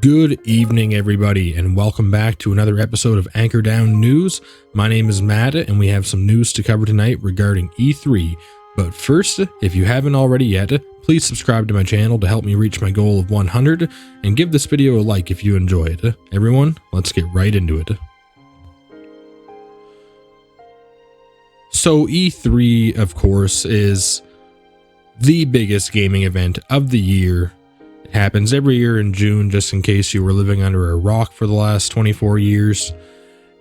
Good evening, everybody, and welcome back to another episode of Anchor Down News. My name is Matt, and we have some news to cover tonight regarding E3. But first, if you haven't already yet, please subscribe to my channel to help me reach my goal of 100, and give this video a like if you enjoy it. Everyone, let's get right into it. So E3, of course, is the biggest gaming event of the year. It happens every year in June, just in case you were living under a rock for the last 24 years.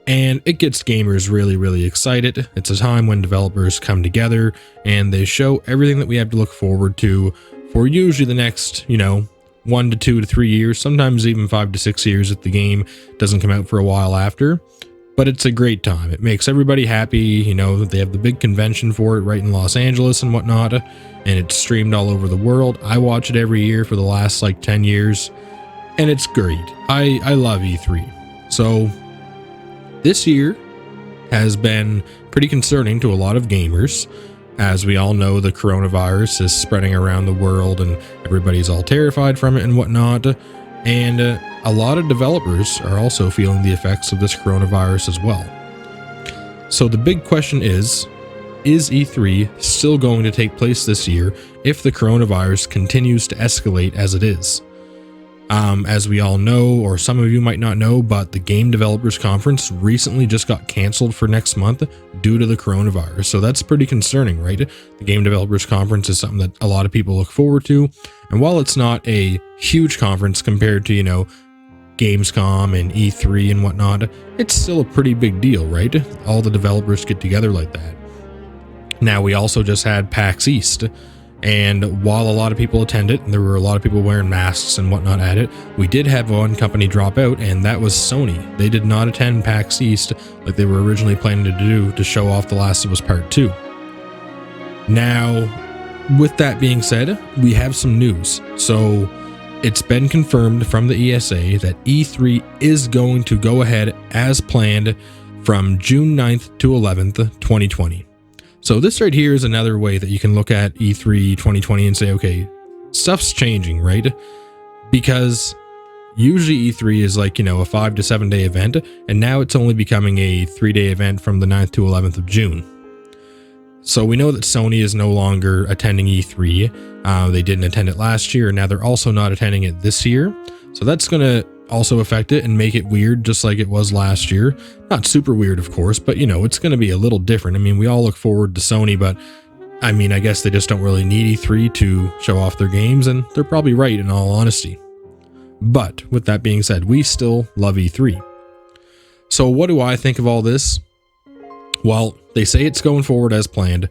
And it gets gamers really excited. It's a time when developers come together and they show everything that we have to look forward to for usually the next, 1 to 2 to 3 years, sometimes even 5 to 6 years if the game doesn't come out for a while after. But it's a great time. It makes everybody happy. They have the big convention for it right in Los Angeles and whatnot, and it's streamed all over the world. I watch it every year for the last 10 years, and it's great. I love E3. So this year has been pretty concerning to a lot of gamers. As we all know, the coronavirus is spreading around the world and everybody's all terrified from it and whatnot. And a lot of developers are also feeling the effects of this coronavirus as well. So the big question is E3 still going to take place this year if the coronavirus continues to escalate as it is? As we all know, or some of you might not know, but the Game Developers Conference recently just got canceled for next month due to the coronavirus. So that's pretty concerning, right? The Game Developers Conference is something that a lot of people look forward to. And while it's not a huge conference compared to, Gamescom and E3 and whatnot, it's still a pretty big deal, right? All the developers get together like that. Now, we also just had PAX East. And while a lot of people attended, and there were a lot of people wearing masks and whatnot at it, we did have one company drop out, and that was Sony. They did not attend PAX East like they were originally planning to do to show off The Last of Us Part 2. Now, with that being said, we have some news. So it's been confirmed from the ESA that E3 is going to go ahead as planned from June 9th to 11th, 2020. So this right here is another way that you can look at E3 2020 and say, okay, stuff's changing, right? Because usually E3 is a 5 to 7 day event, and now it's only becoming a 3-day event from the 9th to 11th of June. So we know that Sony is no longer attending E3. They didn't attend it last year, and now they're also not attending it this year. So that's going to also affect it and make it weird, just like it was last year. Not super weird, of course, but it's going to be a little different. We all look forward to Sony, but I guess they just don't really need E3 to show off their games, and they're probably right in all honesty. But with that being said, we still love E3. So what do I think of all this? Well, they say it's going forward as planned.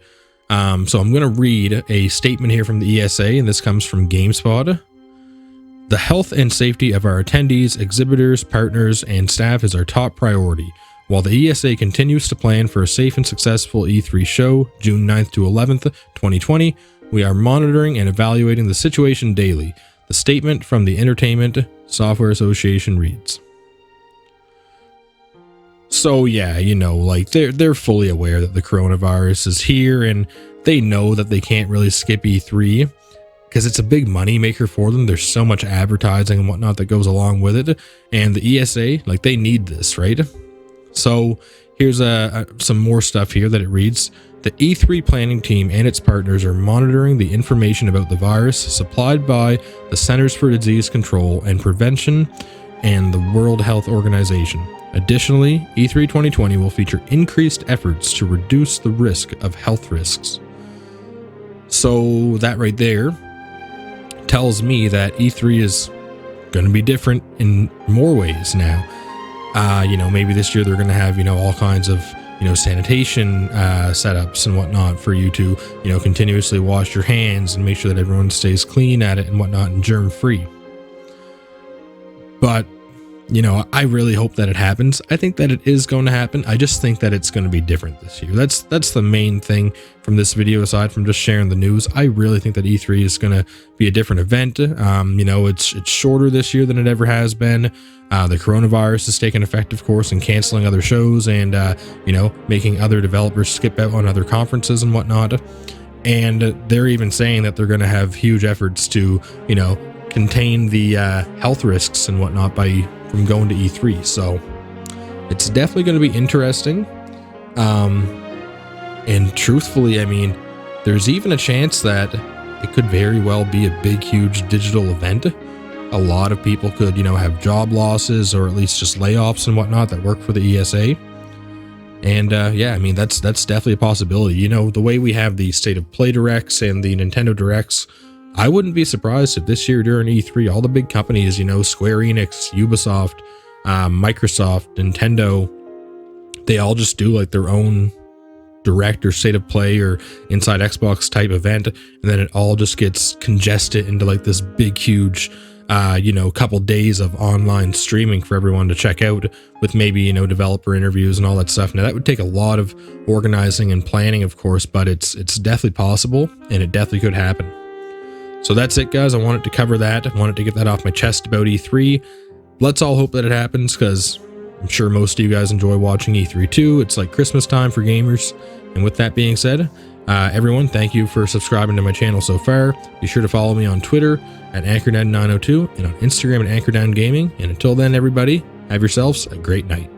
So I'm going to read a statement here from the ESA, and this comes from GameSpot. The health and safety of our attendees, exhibitors, partners, and staff is our top priority. While the ESA continues to plan for a safe and successful E3 show, June 9th to 11th, 2020, we are monitoring and evaluating the situation daily. The statement from the Entertainment Software Association reads. So yeah, they're fully aware that the coronavirus is here, and they know that they can't really skip E3 because it's a big money maker for them. There's so much advertising and whatnot that goes along with it, and the ESA, they need this, right? So here's some more stuff here that it reads. The E3 planning team and its partners are monitoring the information about the virus supplied by the Centers for Disease Control and Prevention and the World Health Organization. Additionally, E3 2020 will feature increased efforts to reduce the risk of health risks. So that right there tells me that E3 is going to be different in more ways now. Maybe this year they're going to have, all kinds of, sanitation setups and whatnot for you to, continuously wash your hands and make sure that everyone stays clean at it and whatnot and germ free. But I really hope that it happens. I think that it is going to happen. I just think that it's going to be different this year. That's the main thing from this video, aside from just sharing the news. I really think that E3 is going to be a different event. It's shorter this year than it ever has been. The coronavirus is taking effect, of course, and canceling other shows and, making other developers skip out on other conferences and whatnot. And they're even saying that they're going to have huge efforts to, contain the health risks and whatnot from going to E3. So it's definitely going to be interesting. And truthfully, I mean, there's even a chance that it could very well be a big, huge digital event. A lot of people could, have job losses or at least just layoffs and whatnot that work for the ESA. And yeah, I mean, that's definitely a possibility. The way we have the State of Play Directs and the Nintendo Directs, I wouldn't be surprised if this year during E3, all the big companies, Square Enix, Ubisoft, Microsoft, Nintendo, they all just do like their own Direct or State of Play or Inside Xbox type event, and then it all just gets congested into like this big, huge, couple days of online streaming for everyone to check out with maybe, developer interviews and all that stuff. Now that would take a lot of organizing and planning, of course, but it's definitely possible and it definitely could happen. So that's it, guys. I wanted to cover that. I wanted to get that off my chest about E3. Let's all hope that it happens, because I'm sure most of you guys enjoy watching E3 too. It's like Christmas time for gamers. And with that being said, everyone, thank you for subscribing to my channel so far. Be sure to follow me on Twitter at AnchorDad902 and on Instagram at AnchorDownGaming. And until then, everybody, have yourselves a great night.